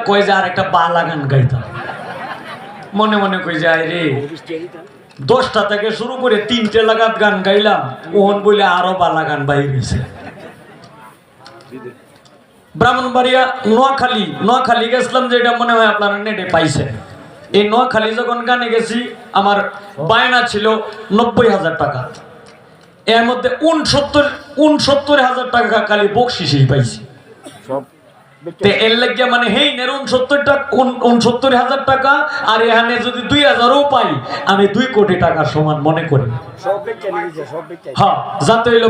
কই যে আর একটা বালা গান গাইতাম, মনে মনে কই যায় রে 10টা থেকে শুরু করে 3টে লাগাত গান গাইলাম, ওহন বলে আরো বালা গান বাইরেছে। ব্রাহ্মণবাড়িয়া নোয়াখালী গেছিলাম, যেটা মনে হয় আপনারা নেটে পাইছে। এই নোয়াখালী যখন গানে গেছি, আমার বায়না ছিল 90,000 টাকা, এর মধ্যে 69,000 টাকা খালি বকশিসেই পাইছি। এর লাগে মানে হেই 69,000 টাকা, আর এখানে যদি 2,000ও পাই আমি 2 কোটি টাকার সমান মনে করি। হ্যাঁ, যাতে হইলো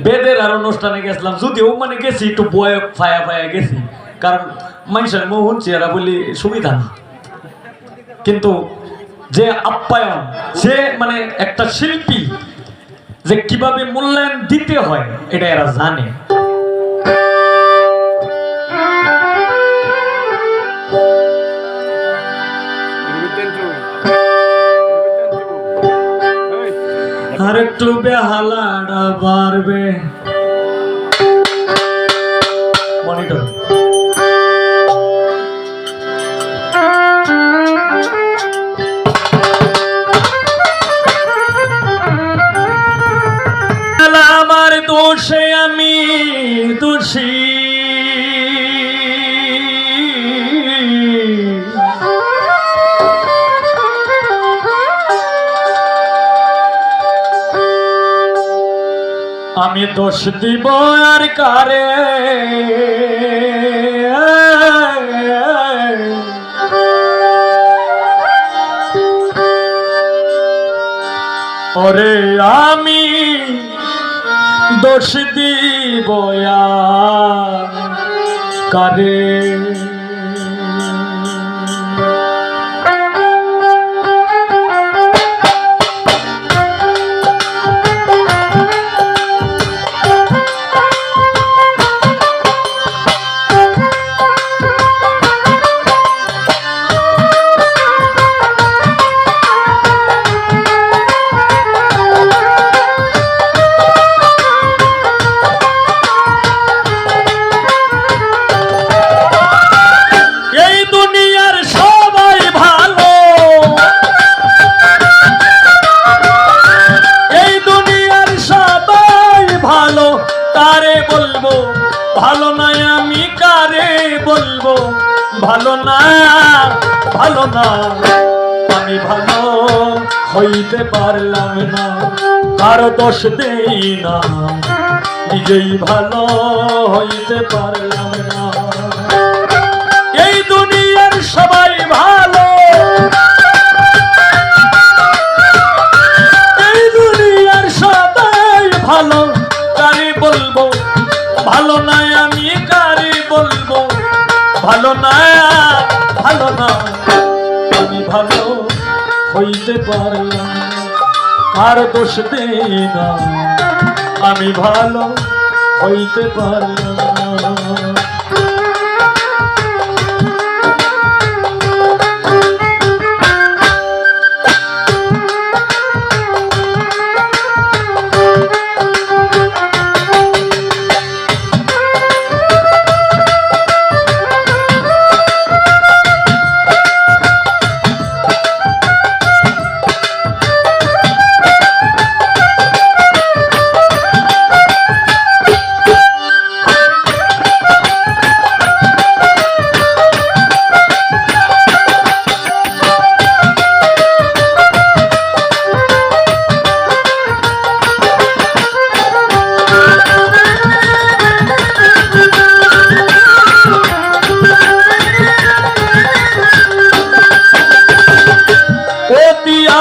বেদের আর অনুষ্ঠানে গেছিলাম, যদিও মানে গেছি একটু বয়ে ফায়া গেছি, কারণ মানুষের মোহন চেহারা বলি সুবিধা না, কিন্তু যে আপ্যায়ন, যে মানে একটা শিল্পী যে কিভাবে মূল্যায়ন দিতে হয় এটা এরা জানে। আর একটু বেহালাটা বাড়বে মনিটর। আমার দোষে আমি দোষী, আমি দোষ দিব আর কারে, ওরে আমি দোষ দিব আর কারে। ভালো না আমি কারে বলবো, ভালো না আমি ভালো হইতে পারলাম না, কারো দোষ দেই না, নিজেই ভালো হইতে পারলাম না। এই দুনিয়ার সবাই ভালো, এই দুনিয়ার সবাই ভালো, কারে বলবো ভালো না আমি কারে বলবো, ভালো না আমি ভালো হইতে পারলাম, কার দোষ দেই না, আমি ভালো হইতে পারলাম।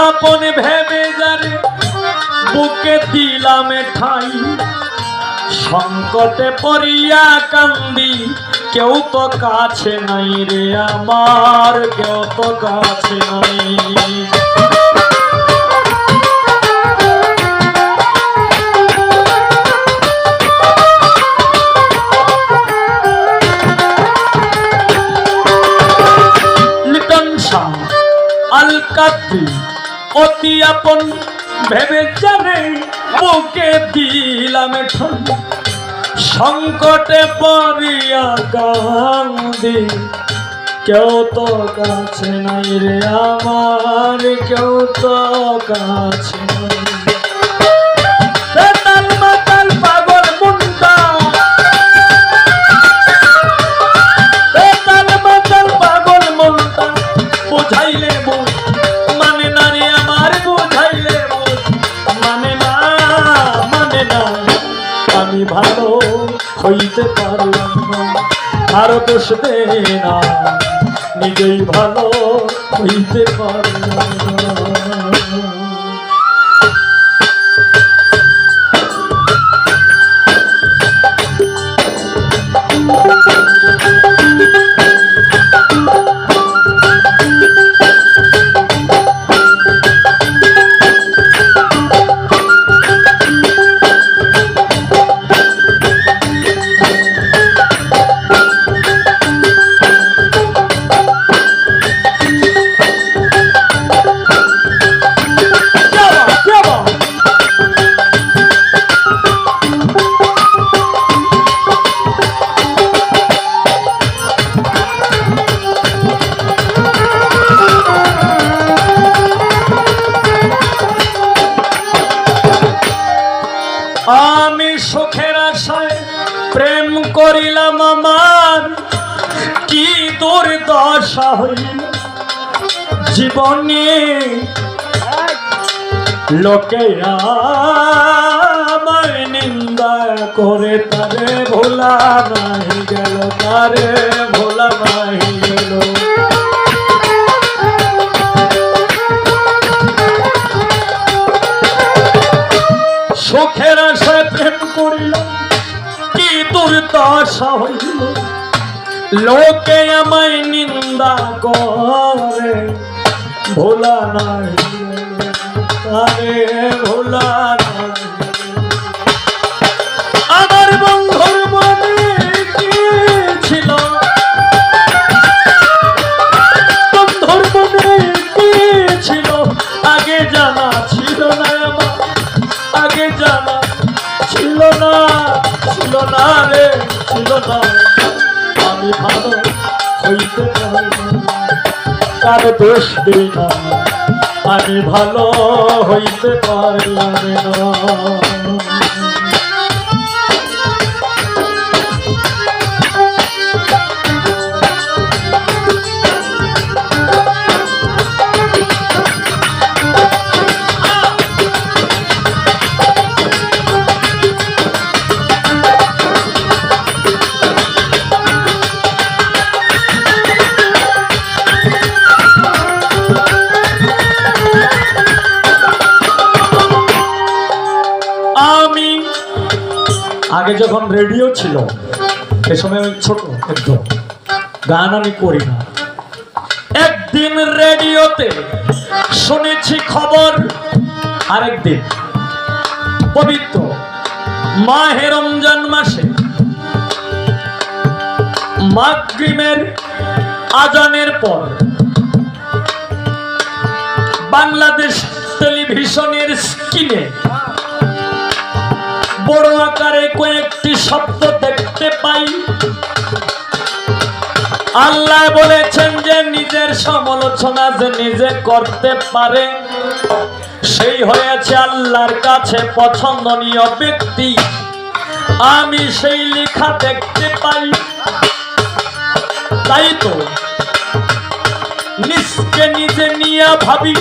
আপন ভেবে যারে বুকে দিলাম ঠাই, সংকটে পড়িয়া কান্দি, কেউ তো কাছে নাই রে আমার, কেউ তো কাছে নাই। লিটন শাহ আল কাদরি অতি আপন ভেবে জানে বুকে দিলাম ঠাই, সংকটে পড়িয়া কান্দি, কেউ তো কাছে নাই রে আমার, কেউ তো কাছে নাই। বেতাল মাতাল পাগল মুন্ডা, বেতাল মাতাল পাগল মুন্ডা, বুঝাইলে বুঝ মানে না রে আমার, বুঝাইলে বুঝ মানে না, মানে না। আমি ভালো হইতে পারলাম না, আর দোষ দে না, নিজেই ভালো হইতে পারলাম না। আমি সুখের আশায় প্রেম করিলাম, আমার কি দুর্দশা হইল জীবনে। লোকে আমায় নিন্দা করে, তারে ভোলা নাই গেল, তারে ভোলা নাই গেল। সুখের আশায় প্রেম করিলাম, কি দুর্দশা হইল, লোকে আমায় নিন্দা করে, ভোলা নাই তারে ভোলা নাই। আমার বন্ধুর মনে কি ছিল, বন্ধুর মনে কি ছিল, আগে জানা ছিল না আমার, আগে জানা ছিল না, ছিল না রে, ছিল না। আমি ভালো হইতে পারলাম না, কার দোষ দিই না, আমি ভালো হইতে পারলাম না। আগে যখন রেডিও ছিল, এ সময় ওই ছোট একদম গান আমি করি না। একদিন রেডিওতে শুনেছি খবর, আরেকদিন পবিত্র মাহে রমজান মাসে মাগরিবের আজানের পর বাংলাদেশ টেলিভিশনের স্ক্রিনে বড় আকারে কয়েকটি শব্দ দেখতে পাই। আল্লাহ বলেছেন যে নিজের সমালোচনা যে নিজে করতে পারে, সেই হয়েছে আল্লাহর কাছে পছন্দনীয় ব্যক্তি। আমি সেই লেখা দেখতে পাই, তাই তো নিজকে নিজে নিয়ে ভাবি।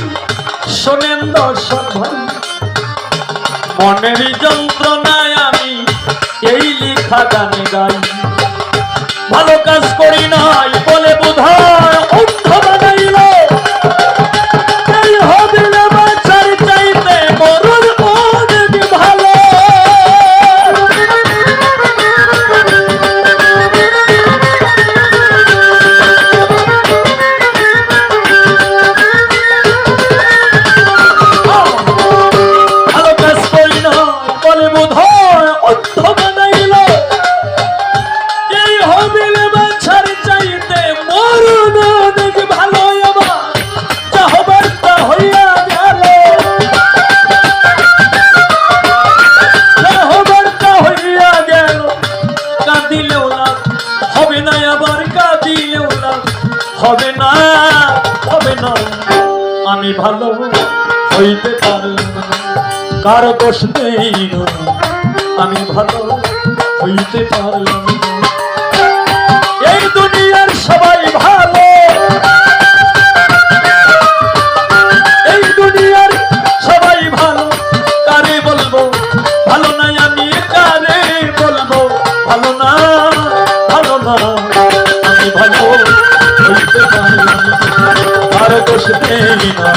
শোনেন দর্শক ভাই, মনের যন্ত্রণায় আমি এই লেখা গানে গাই। ভালো কাজ করি নাই বলে বোধহয় অন্ধ বানাইল, এই হবে না বাঁচার চাইতে মরণ অনেক ভালো। ভালো কাজ করি নাই বলে বোধহয় অন্ধ বানাইল, এই হবে না বাঁচার চাইতে হবে না হবে না আমি ভালো হইতে পারলাম না কার দোষ নেই না আমি ভালো হইতে পারলাম না এই দুনিয়ার সবাই ভালো এই দুনিয়ার সবাই ভালো কারে বলবো ভালো নাই আমি কারে বলবো ভালো না আমি ভালো হইতে পারলাম আর দোষ নেই না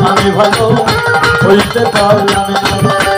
আমি ভালো হইতে পারলাম না